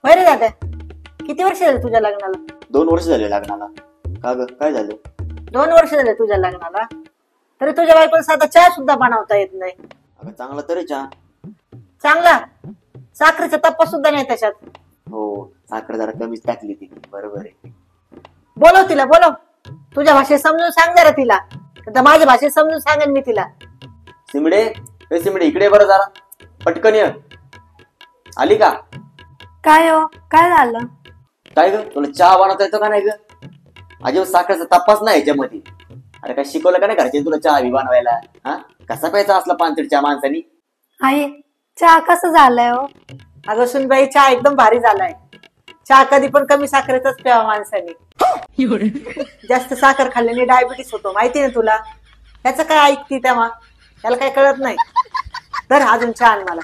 होय रे दादा, किती वर्ष झाले तुझ्या लग्नाला? 2 वर्ष झाले लग्नाला. का ग, काय झालं? 2 वर्ष झाले तुझ्या लग्नाला, तरी तुझ्या बायकोला साधा चहा सुद्धा बनवता येत नाही. अगं चांगला तरी चहा. चांगला साखरेचा टप्पा सुद्धा नाही त्याच्यात. हो, साखर जरा कमीच टाकली ती. बरोबर आहे. बोलव तिला, बोलव. तुझ्या भाषेत समजून सांग जरा तिला, आता माझ्या भाषेत समजून सांगेन मी तिला. सिमडे, ए सिमडे इकडे बरं जरा पटकन ये. आली का? काय हो, काय झालं? काय ग, तुला चहा बनवता येतो का नाही ग? अजिबात साखरेचा तपास नाही याच्यामध्ये. अरे काय शिकवलं का नाही घरचे तुला चहा बी बनवायला? हा, कसा प्यायचा असला पानचट चहा माणसानी? आई, चहा कसं झालाय हो? अगं सुनबाई, चहा एकदम भारी झालाय. चहा कधी पण कमी साखरेचाच प्यावा माणसाने. जास्त साखर खाल्ल्याने डायबिटीस होतो, माहिती ना तुला. याचं काय ऐकती तेव्हा, त्याला काय कळत नाही. तर अजून चहा आण मला.